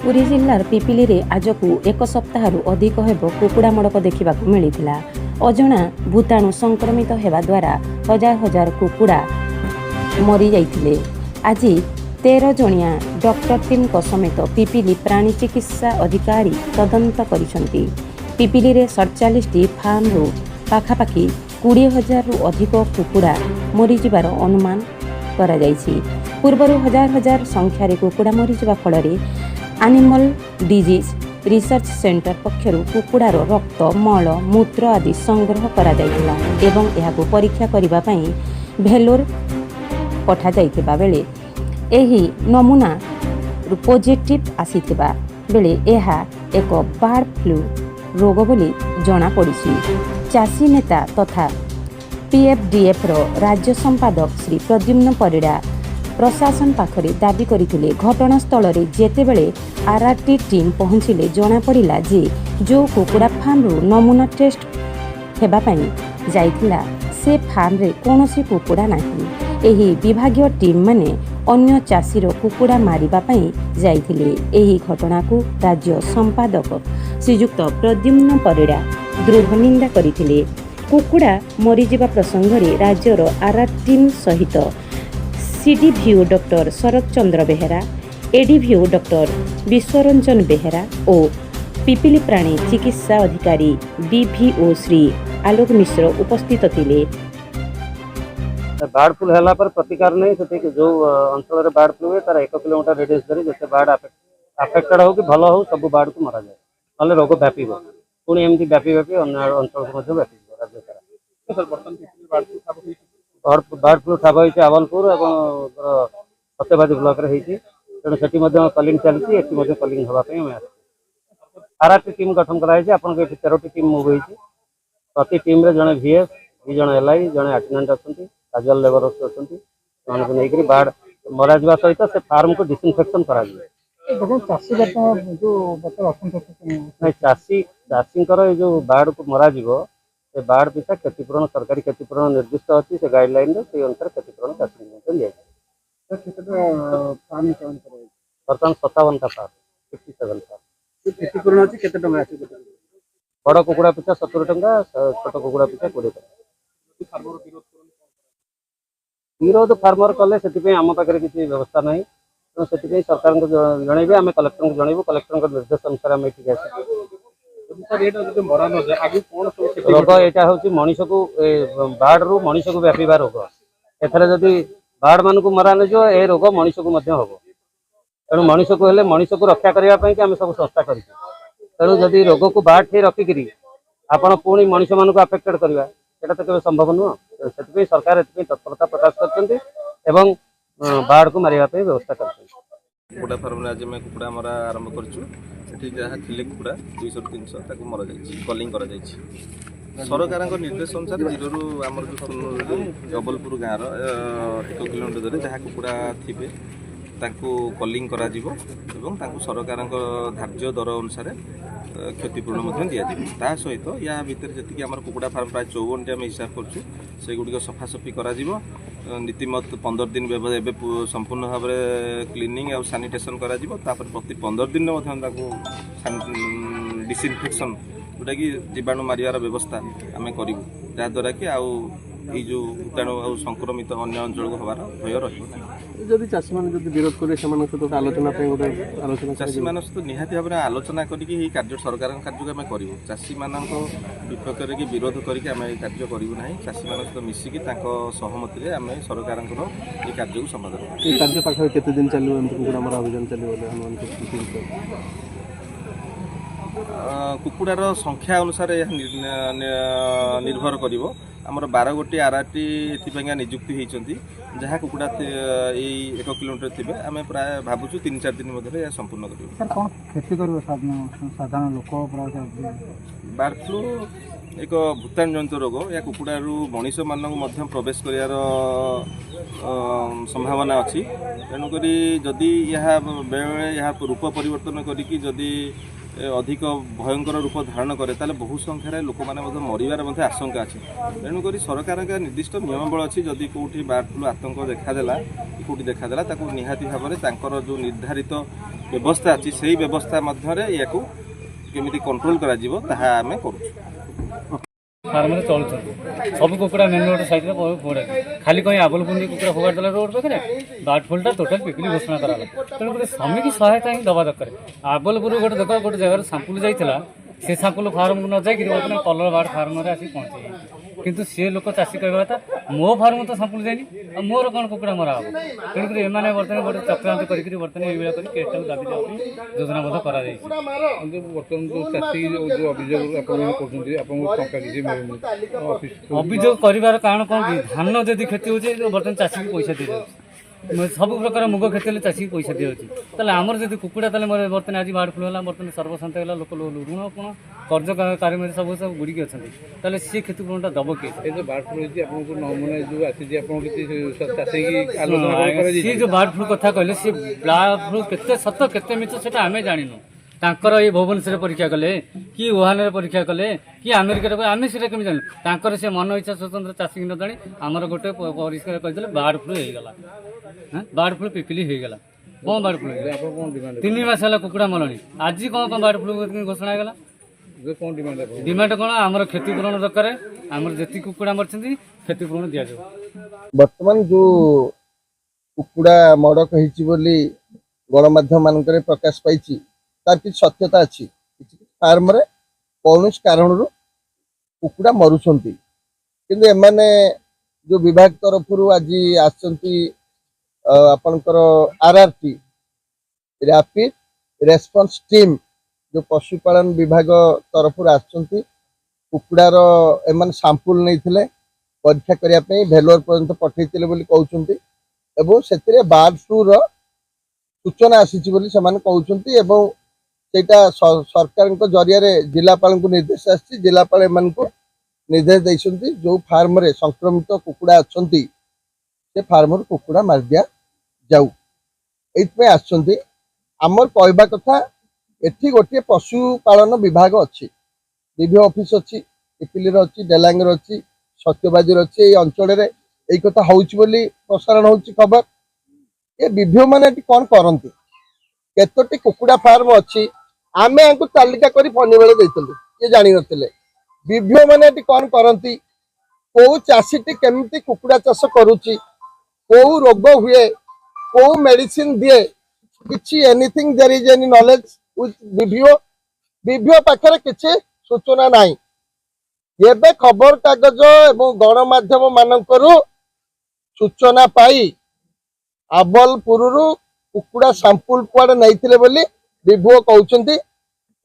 पुरी जिल्लार पिपिली रे आज को एक सप्ताहरु अधिक हेब कुकुड़ा मड़क देखा मिलता। अजणा भूताणु संक्रमित हेबा द्वारा हजार हजार कुकुड़ा मरी जाइथिले। आज 13 जणिया डॉक्टर टीम को समेत पिपिली प्राणी चिकित्सा अधिकारी तदंत करिसंती। पिपिली रे 47टी फार्म रु पाखापाखि 20,000 रु अधिक कुकुड़ा मरी जिबार अनुमान करा जाइछि। पूर्वरु हजार हजार संख्यारे कुकुड़ा मरी जिबा फଳରେ एनिमल डिजीज रिसर्च सेंटर पक्षरु कुकुड़ार रक्त मल मूत्र आदि संग्रह करा जाइतिला एवं एहाको परीक्षा करिबा पई भेलोर पठा जाइतिबा बेले एही नमूना पॉजिटिव आसीथिबा बेले एहा एक बर्ड फ्लू रोग बोली जना पड़िछि। चासी नेता तथा पीएफडीएफ रो राज्य संपादक श्री प्रद्युम्न परिड़ा प्रशासन पाखरे दाबी करथिले। घटनास्थल रे जेतेबेले आरआरटी टीम पहुँचिले जना पड़िला जे जो कुकुड़ा फार्म रु नमूना टेस्ट हेबा पई जाइथिला से फार्म रे कोनोसी कुकुड़ा नाही। एही विभागीय टीम माने अन्य चासी रो कुकुड़ा मारिबा पई जाइथिले। एही घटना को राज्य संपादक श्रीयुक्त प्रद्युम्न परिड़ा दृढ़ निंदा करथिले। कुकुड़ा मरीजिबा प्रसंग रे राज्यर आरआर टीम सहित सीडीभीओ डॉक्टर शरद चंद्र बेहेरा, एडीभीओ डॉक्टर विश्वरंजन बेहेरा और पिपिली प्राणी चिकित्सा अधिकारी बीभीओ श्री आलोक मिश्र उपस्थित थिले। बार्ड फ्लू है प्रतिकार नहीं से जो अंचल में बार्ड फ्लू है तार 1 किलोमीटर रेडियस धरी जिते बार्ड आफेक्टेड हो कि भल हो सब बार्ड को मरा जाए ना रोग व्यापी पुणी एमती व्यापी व्यापी अन्य अंचल को व्यापी राज्य सारा बार्ड फ्लू ठाब होती आवलपुर और सत्यबादी ब्लॉक रे तेणु से कलिंग चलती कलिंग हाँपाई आरआरटी टीम गठन कराई। आप 13टी टीम मुव होती प्रति टीम रे जड़े VS 2 जण एलआई जड़े अटेंडेंट अच्छा काजुआल लेबर अच्छा नहीं बार्ड मरा जा सहित से फार्म को डिसइनफेक्शन करा चाषी जो बार्ड को मरा से बार्ड पिछा क्षतिपूरण सरकारी क्षतिपूरण निर्दिष्ट अच्छी से गाइडलाइन से अनुसार क्षतिपूरण चाषी दिया बर्तमान 57 का फार्म 57 फार्म क्षतिपूरण अच्छी बड़ कुकुड़ा पिछा 70 टंका छोट कुकुड़ा पिछा 20 टंका। विरोध फार्मर कले से आम पाखे किसी व्यवस्था ना तेणु से सरकार को जनइबे आम कलेक्टर को जनइबू कलेक्टर निर्देश अनुसार आम ये रोग यहाँ हूँ मनीष को बार्ड रु मनीष को व्यापीबा रोग एथरे जदि बार्ड मान को मरा न ए रोग मनीष को हम तेणु मनीष को हेले मनीष को रक्षा करने आम सब संस्था कर तेणु जदि रोग को बार्ड थे रखिकी आपण पुणी मनीष मान को आफेक्टेड करवा सेटा तो केवल संभव नुह से सरकार ए तत्परता प्रकाश कर बार्ड को मारे व्यवस्था कर कुकुड़ा फार्म आज मैं कुकुड़ा मरा आरंभ करें जहाँ थे कुकुड़ा 200-300 मरा जा कलिंग कर सरकार निर्देश अनुसार जीरो आम जो जबलपुर गाँव 1 किलोमीटर जहाँ कुकुड़ा थे कलिंग करा सरकार धार्य दर अनुसार क्षतिपूरण दि जाए सहित या भितर जी आम कुकुड़ा फार्म प्राय 54टी आम हिसाब करुड़ सफासफी कर नीतिमत 15 दिन संपूर्ण भाव में क्लीनिंग और सानिटेशन कर प्रति 15 दिन डिसइनफेक्शन जोटा कि जीवाणु मारियार व्यवस्था आम करूँ जहाद्वारा कि ये जो भूताणु और संक्रमित अन्य अंचल को हमार भय रही चाषी मैंने विरोध करें आलोचना आलोचना चाषी मान सहित निहाती भाव में आलोचना करके कार्य सरकार कार्य आम करूँ चाषी मान विपक्ष में विरोध करके आम कार्य करूँ ना चाषी मान सहित मिसिकी सहमति आम सरकार ये कार्य को समाधान ये कार्य पाखे केते दिन चलो कुकुड़ा मरा अभियान चलो कुकुड़ार संख्या अनुसार निर्भर कर आमर 12 गोटी आरआरटी एपाई निजुक्ति होती जहाँ कुकुड़ा यही 1 किलोमीटर थे आम प्राय भावुँ 3-4 दिन मध्य यह संपूर्ण कर साधारण लोक बार्ड फ्लू एक भूताणु जनित रोग या कुकुड़ा मनीष मानक प्रवेश कर संभावना अच्छी तेणुक जदि यह बेले यह रूप परिवर्तन करी जदि अधिक भयंकर रूप धारण करे ताले बहु संख्यार लोक मैंने मरबार आशंका अच्छी तेणुक सरकार निर्दिष्ट नियमावली अच्छी जदि कौटी बार्ड फ्लू आतंक देखादेला कौटी देखादेला निहाती भाव में जो निर्धारित व्यवस्था अच्छी से व्यवस्था मध्य या केमी कंट्रोल कर फार्म चलुच्च सब कुकुड़ा मेन रोड साइड फोड़ा खाली कहीं आबलपुंडी कुकुड़ा फोगाड़ देला रोड पाखे बार्ड फ्लूटा टोटाल पिपिली घोषणा कराला तेणु गोटे समिति सहायता ही दवा दरकार आबलपुर गोटे देख गोटे जगह सांपुल जाइला से सांपुल फार्म को न जाकि बर्तमान कलर बार्ड फार्म में आसी पहुँचे किंतु सी लोक चाषी कहवा था मो फार्म तो सांपुल जाइनि मोर कौन कुकुड़ा मरा हम तेणुक एम बर्तमान गोटे चक्रांत करके बर्तमान ये केसटा दाबी देवा योजनाबद्ध कर बर्तमान जो चाषी जो अभियोग अभियोग कर कारण कौन कि धान जदि क्षति होती बर्तमान चाषी को पैसा दी जाए सब प्रकार मुग क्षति हेल्ले चाषी को पैसा दी जाए आमर जब कुकुड़ा बर्तमान आज बार्ड फ्लू है बर्तमान सर्वशांत है लोक ऋण पुण कर्ज कार्य सब सब बुड़ी अच्छा सी क्षतिपूरणटा दब किए बार्ड फ्लू आपको नमूना जो आसी सी जो बार्ड फ्लू कथा कहले सी बार्ड फ्लू केते सत केते मिछ सेटा आमे जानिनु तांकर ये भुवनेश्वर परीक्षा कले कि वुहान परीक्षा कले कि अमेरिका आम से कमी जान तांकर से मन इच्छा स्वतंत्र चाषी न जानी आमर गोटे परिष्कार करदे बार्ड फ्लू होगा बार्ड फ्लू पिपिली होगा कौन बार्ड फ्लू 3 मास है कुकुड़ा मरणी आज कौन बार्ड फ्लू घोषणा होगा कौन डिमांड कौन आमर क्षतिपूरण दरकार आमर जी कुकुड़ा मरती क्षतिपूरण दि जाए बर्तमान जो कुकुड़ा मड़ कही गणमाध्यम मानक प्रकाश पाई तार कि सत्यता अच्छी फार्म रे कौन कारण कुकुड़ा मरुंट कि जो विभाग तरफ आज आपणकर आरआरटी रैपिड रेस्पॉन्स टीम जो पशुपालन विभाग तरफ कुकुड़ार एम सैंपल नहीं परीक्षा करने भेलोर पर्यंत पठेते कहते से बार्ड फ्लू सूचना आसी कहते सेटा सरकार जरिया जिलापाल को निर्देश आसी जिलापाल एम निर्देश देते जो फार्म रे संक्रमित कुकुड़ा अच्छा से फार्म कुकुड़ा मार दिया जाऊ ये आमर कहवा कथा एठी गोटे पशुपालन विभाग अच्छी डीवी ऑफिस अच्छी पिपिली अच्छी डेलांगर अच्छी सत्यबाजी अच्छी अंचल यही कथा होली प्रसारण हो खबर ये विभीओ मैंने कौन करती केतोटी कुकुड़ा फार्म अच्छी आमे आंकु तालिका करी फनी बेले देइतलु ये जानि नथिले विभीओ मैंने कौन करती को चाषीटी केमिति कुकुड़ा चाष करुची को रोग हुए को मेडिसिन दिए किछि anything there is any knowledge with विभीओ पाखरे किछि सूचना नाही एबे खबर कागज एवं गणमाध्यम मानकरू सूचना पाई आबलपुरु कुकुड़ा सैंपल कुआडे नैथिले बोली विभीओ कहउछंती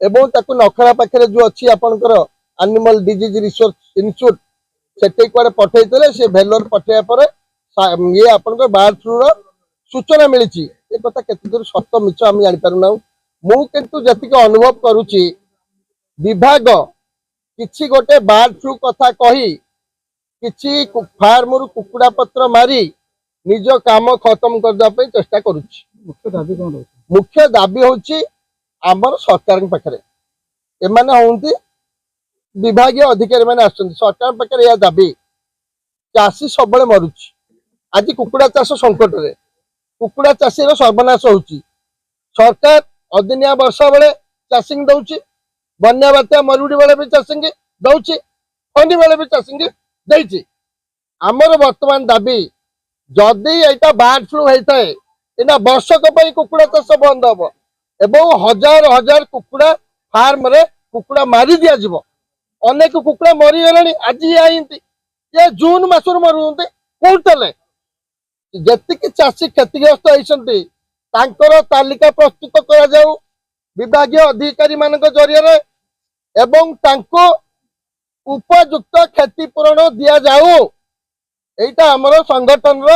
एवं ताकू नखरा पाखरे जो अछि आपनकर एनिमल डिजीज रिसर्च इंस्टीट्यूट सेटे कुआडे पठेइतले से भेलोर पठेया परे ये आपनकर बार्ड फ्लू रो सूचना मिलिछि ए कथा केते दूर सत्य मिछ हम जानि पारु ना मु किंतु जतिक अनुभव करूछि विभाग किछि गोटे बार्ड फ्लू कथा कही किछि फार्म रु कुकुड़ा पत्र मारी निज काम खत्म करदा पे चेष्टा करूछि मुख्य दाबी होछि आमर सरकार पाखरे एमाने होंती विभागीय अधिकारी माने आछन सरकार पाखरे या दाबी चाषी सबले मरुछि आज कुकुड़ा चाष संकट रे कुकुड़ा चाषी रो सर्वनाश होछि सरकार अदिनिया वर्षा बेले चाषी दउछि बन्या बात्या मरुड़ी बेले भी चाषी दउछि फंडी बेले भी चाषी देछि आमर वर्तमान दाबी जदि एटा बार्ड फ्लू होता है एना वर्षक कुकुड़ा चाष बंद हम एवं हजार हजार कुकुड़ा फार्म रे कुकुड़ा मारी दिया जीव अनेक कुकुड़ा मरीगले आज ये जून मासर मरुंते कौटले जी चाषी क्षतिग्रस्त होती तालिका प्रस्तुत करा जाऊ विभागीय अधिकारी मान जरिया एवं तांको उपयुक्त क्षतिपूरण दि जाऊ एटा आमर संगठन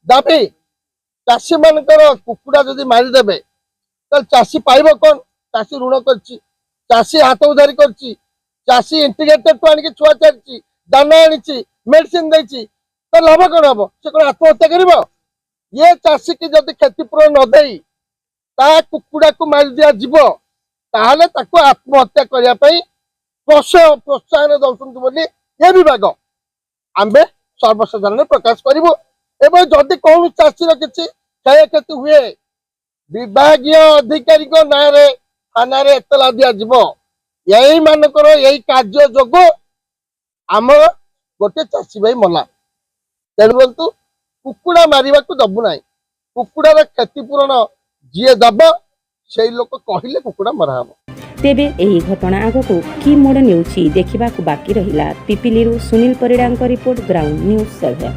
दाबी चाषी मानकर कुकुड़ा जदि मारिदेवे तो चाषी पाइब कौन चाषी ऋण करची चाषी हाथ उधारी करची चाषी इंटीग्रेटेड तो आनिक छुआ चारिची दाना आनी मेडिसिन देची तो लाभ कौन हम से कौन आत्महत्या कर ये चाषी की जदि क्षतिपूरण न दे कुकुड़ा को मारी दिया जीव ताहले ताको आत्महत्या करने प्रोत्साहन दौरान बोली ये विभाग आम्बे सर्वसाधारण प्रकाश करूँ एवं जदि कौन चाषीर किसी क्षय क्षति हुए विभागीय अधिकारी नाँ थाना एतला दिज्व यही मानकर यही कार्य जोग आम गोटे चाषी भाई मला तेणु कुकुड़ा मारिबा को दबु ना कुकुड़ार क्षतिपूरण जी दब से लोक कहले कुकुड़ा मराहब। तेबे एही घटना आगकू कि मोड़ नेउछि देखिबाकू बाकी रहिला। पिपिलीरू सुनील परिडांक रिपोर्ट ग्राउंड न्यूज सर्वे।